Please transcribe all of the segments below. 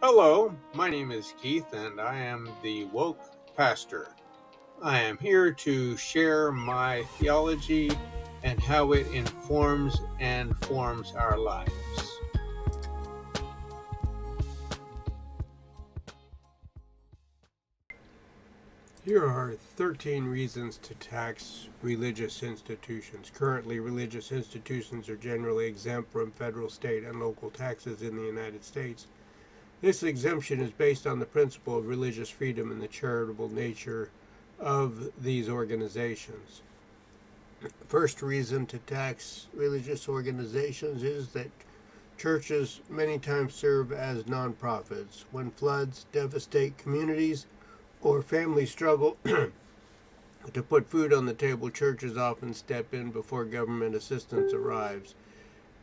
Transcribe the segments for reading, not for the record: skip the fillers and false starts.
Hello, my name is Keith and I am the Woke Pastor. I am here to share my theology and how it informs and forms our lives. Here are 13 reasons to tax religious institutions. Currently, religious institutions are generally exempt from federal, state, and local taxes in the United States. This exemption is based on the principle of religious freedom and the charitable nature of these organizations. First reason to tax religious organizations is that churches many times serve as nonprofits. When floods devastate communities or families struggle to put food on the table, churches often step in before government assistance arrives.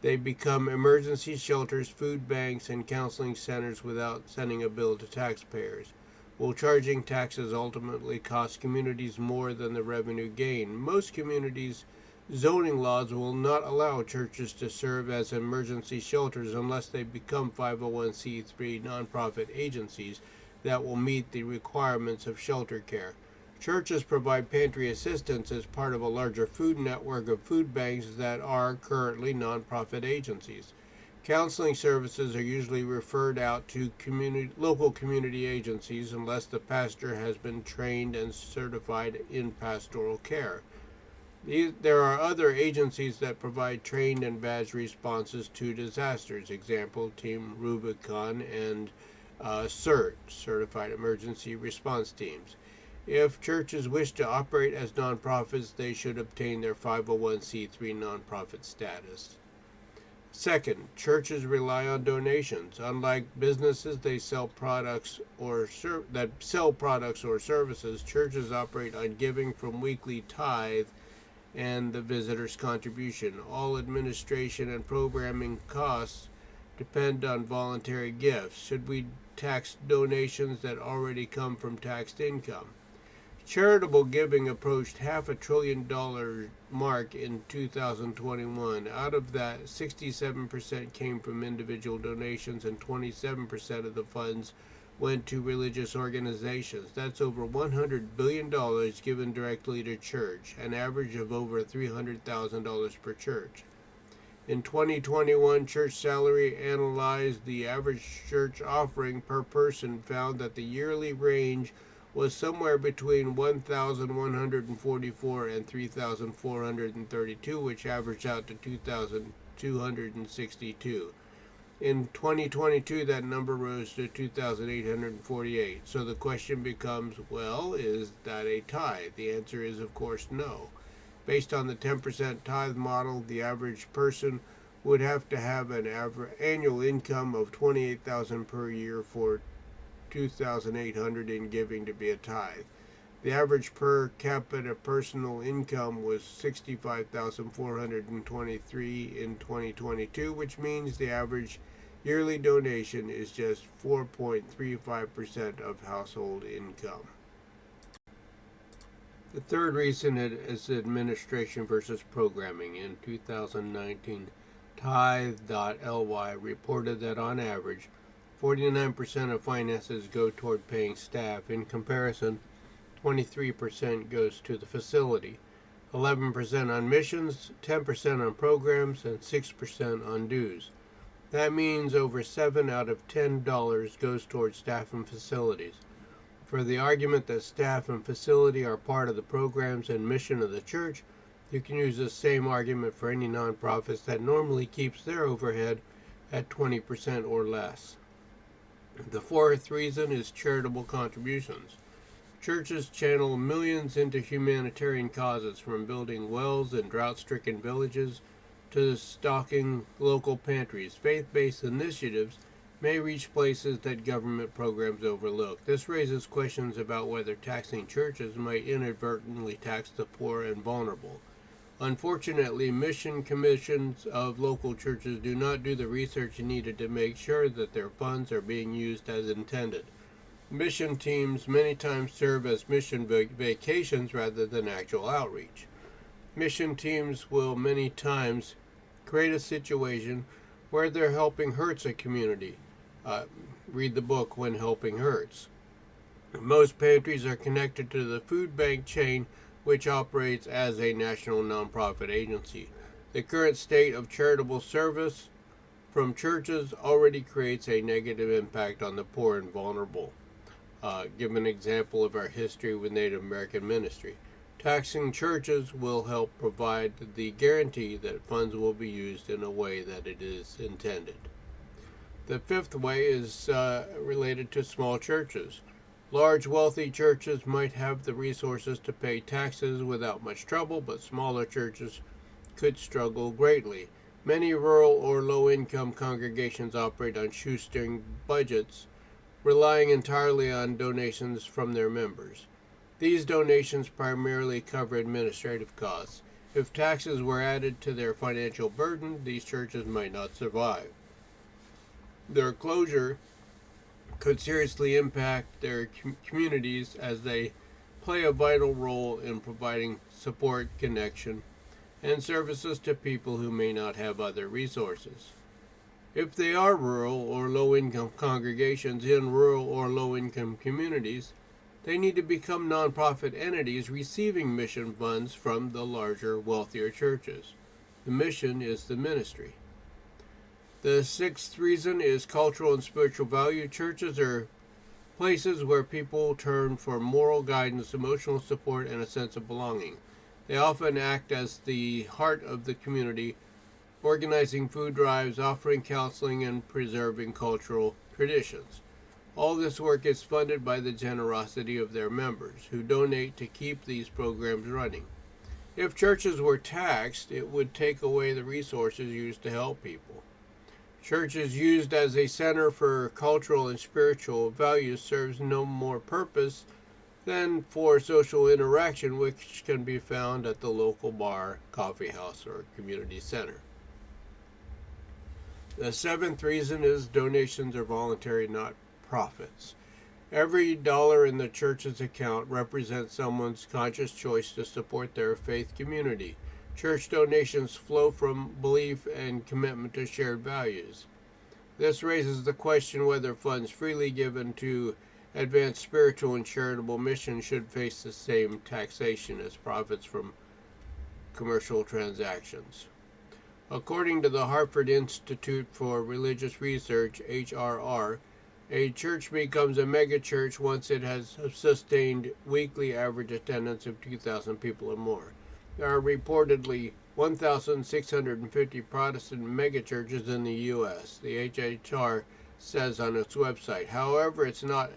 They become emergency shelters, food banks, and counseling centers without sending a bill to taxpayers. While charging taxes ultimately costs communities more than the revenue gain, most communities' zoning laws will not allow churches to serve as emergency shelters unless they become 501c3 nonprofit agencies that will meet the requirements of shelter care. Churches provide pantry assistance as part of a larger food network of food banks that are currently nonprofit agencies. Counseling services are usually referred out to local community agencies unless the pastor has been trained and certified in pastoral care. There are other agencies that provide trained and badged responses to disasters. Example, Team Rubicon and CERT, Certified Emergency Response Teams. If churches wish to operate as nonprofits, they should obtain their 501c3 nonprofit status. Second, churches rely on donations. Unlike businesses that sell products or services, churches operate on giving from weekly tithe and the visitor's contribution. All administration and programming costs depend on voluntary gifts. Should we tax donations that already come from taxed income? Charitable giving approached $500 billion mark in 2021. Out of that, 67% came from individual donations and 27% of the funds went to religious organizations. That's over $100 billion given directly to church, an average of over $300,000 per church. In 2021, Church Salary analyzed the average church offering per person, found that the yearly range was somewhere between 1,144 and 3,432, which averaged out to 2,262. In 2022, that number rose to 2,848. So the question becomes, well, is that a tithe? The answer is, of course, no. Based on the 10% tithe model, the average person would have to have an annual income of $28,000 per year for $2,800 in giving to be a tithe. The average per capita personal income was $65,423 in 2022, which means the average yearly donation is just 4.35% of household income. The third reason is administration versus programming. In 2019, Tithe.ly reported that on average, 49% of finances go toward paying staff. In comparison, 23% goes to the facility, 11% on missions, 10% on programs, and 6% on dues. That means over 7 out of $10 goes towards staff and facilities. For the argument that staff and facility are part of the programs and mission of the church, you can use the same argument for any nonprofits that normally keeps their overhead at 20% or less. The fourth reason is charitable contributions. Churches channel millions into humanitarian causes, from building wells in drought-stricken villages to stocking local pantries. Faith-based initiatives may reach places that government programs overlook. This raises questions about whether taxing churches might inadvertently tax the poor and vulnerable. Unfortunately, mission commissions of local churches do not do the research needed to make sure that their funds are being used as intended. Mission teams many times serve as mission vacations rather than actual outreach. Mission teams will many times create a situation where their helping hurts a community. Read the book When Helping Hurts. Most pantries are connected to the food bank chain, which operates as a national nonprofit agency. The current state of charitable service from churches already creates a negative impact on the poor and vulnerable. Give an example of our history with Native American ministry. Taxing churches will help provide the guarantee that funds will be used in a way that it is intended. The fifth way is related to small churches. Large, wealthy churches might have the resources to pay taxes without much trouble, but smaller churches could struggle greatly. Many rural or low-income congregations operate on shoestring budgets, relying entirely on donations from their members. These donations primarily cover administrative costs. If taxes were added to their financial burden, these churches might not survive. Their closure could seriously impact their communities as they play a vital role in providing support, connection, and services to people who may not have other resources. If they are rural or low-income congregations in rural or low-income communities, they need to become nonprofit entities receiving mission funds from the larger, wealthier churches. The mission is the ministry. The sixth reason is cultural and spiritual value. Churches are places where people turn for moral guidance, emotional support, and a sense of belonging. They often act as the heart of the community, organizing food drives, offering counseling, and preserving cultural traditions. All this work is funded by the generosity of their members, who donate to keep these programs running. If churches were taxed, it would take away the resources used to help people. Churches used as a center for cultural and spiritual values serves no more purpose than for social interaction, which can be found at the local bar, coffee house, or community center. The seventh reason is donations are voluntary, not profits. Every dollar in the church's account represents someone's conscious choice to support their faith community. Church donations flow from belief and commitment to shared values. This raises the question whether funds freely given to advance spiritual and charitable missions should face the same taxation as profits from commercial transactions. According to the Harvard Institute for Religious Research, HRR, a church becomes a megachurch once it has sustained weekly average attendance of 2,000 people or more. There are reportedly 1,650 Protestant megachurches in the U.S., the HRR says on its website. However, it's not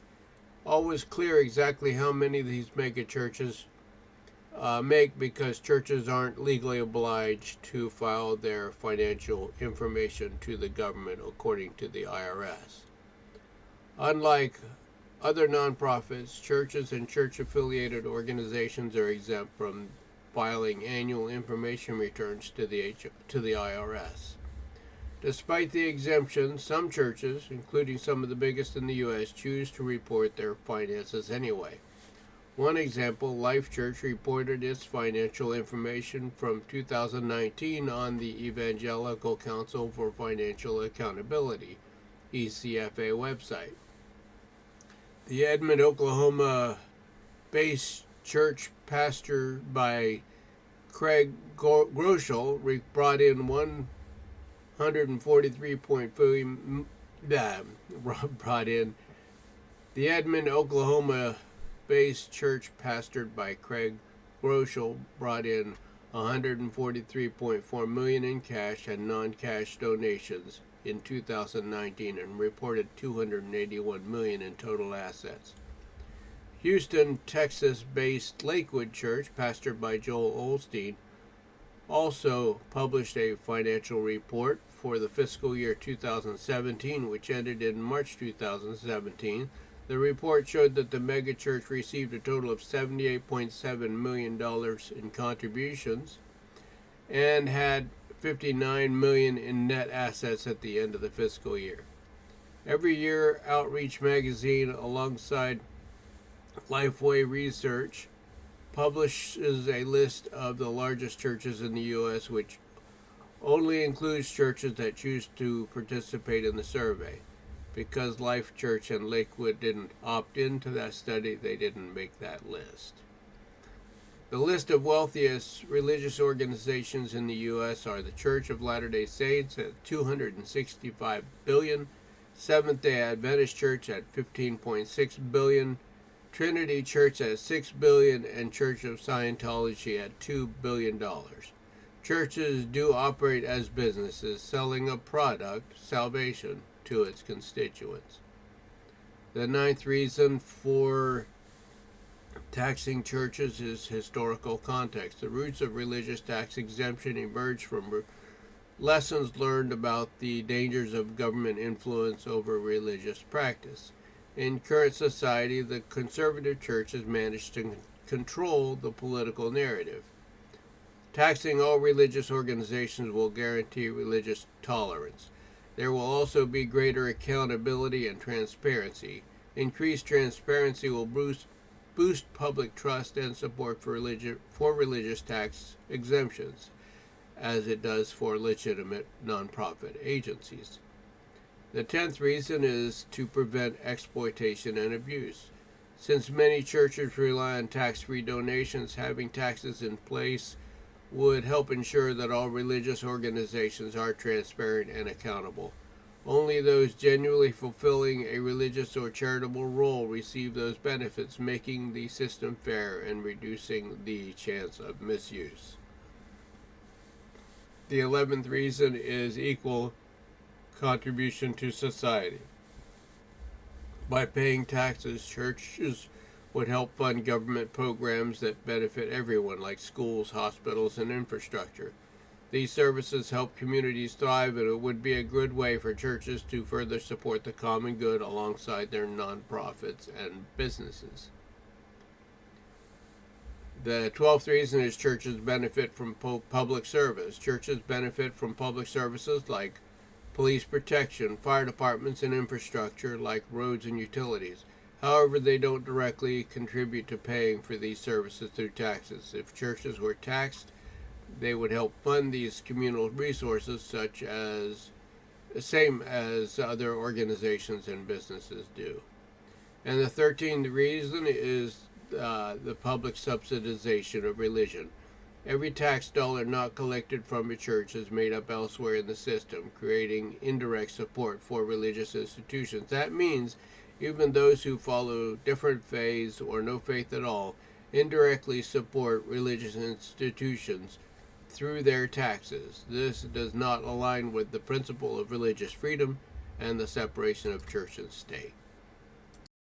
always clear exactly how many of these megachurches make, because churches aren't legally obliged to file their financial information to the government, according to the IRS. Unlike other nonprofits, churches and church-affiliated organizations are exempt from filing annual information returns to the IRS. Despite the exemption, some churches, including some of the biggest in the U.S., choose to report their finances anyway. One example, Life Church reported its financial information from 2019 on the Evangelical Council for Financial Accountability, ECFA website. The Edmond, Oklahoma-based church, pastored by Craig Groeschel, brought in the Edmond, Oklahoma-based church, pastored by Craig Groeschel, brought in $143.4 million in cash and non-cash donations in 2019 and reported $281 million in total assets. Houston, Texas-based Lakewood Church, pastored by Joel Osteen, also published a financial report for the fiscal year 2017, which ended in March 2017. The report showed that the megachurch received a total of $78.7 million in contributions and had $59 million in net assets at the end of the fiscal year. Every year, Outreach Magazine, alongside Lifeway Research, publishes a list of the largest churches in the U.S., which only includes churches that choose to participate in the survey. Because Life Church and Lakewood didn't opt into that study, they didn't make that list. The list of wealthiest religious organizations in the U.S. are the Church of Latter-day Saints at $265 billion, Seventh-day Adventist Church at $15.6 billion, Trinity Church at $6 billion, and Church of Scientology at $2 billion. Churches do operate as businesses, selling a product, salvation, to its constituents. The ninth reason for taxing churches is historical context. The roots of religious tax exemption emerged from lessons learned about the dangers of government influence over religious practice. In current society, the conservative church has managed to control the political narrative. Taxing all religious organizations will guarantee religious tolerance. There will also be greater accountability and transparency. Increased transparency will boost public trust and support for religious tax exemptions, as it does for legitimate nonprofit agencies. The 10th reason is to prevent exploitation and abuse. Since many churches rely on tax-free donations, having taxes in place would help ensure that all religious organizations are transparent and accountable. Only those genuinely fulfilling a religious or charitable role receive those benefits, making the system fair and reducing the chance of misuse. The 11th reason is equal contribution to society. By paying taxes, churches would help fund government programs that benefit everyone, like schools, hospitals, and infrastructure. These services help communities thrive, and it would be a good way for churches to further support the common good alongside their nonprofits and businesses. The 12th reason is churches benefit from public service. Churches benefit from public services like police protection, fire departments, and infrastructure like roads and utilities. However, they don't directly contribute to paying for these services through taxes. If churches were taxed, they would help fund these communal resources, same as other organizations and businesses do. And the 13th reason is the public subsidization of religion. Every tax dollar not collected from a church is made up elsewhere in the system, creating indirect support for religious institutions. That means even those who follow different faiths or no faith at all indirectly support religious institutions through their taxes. This does not align with the principle of religious freedom and the separation of church and state.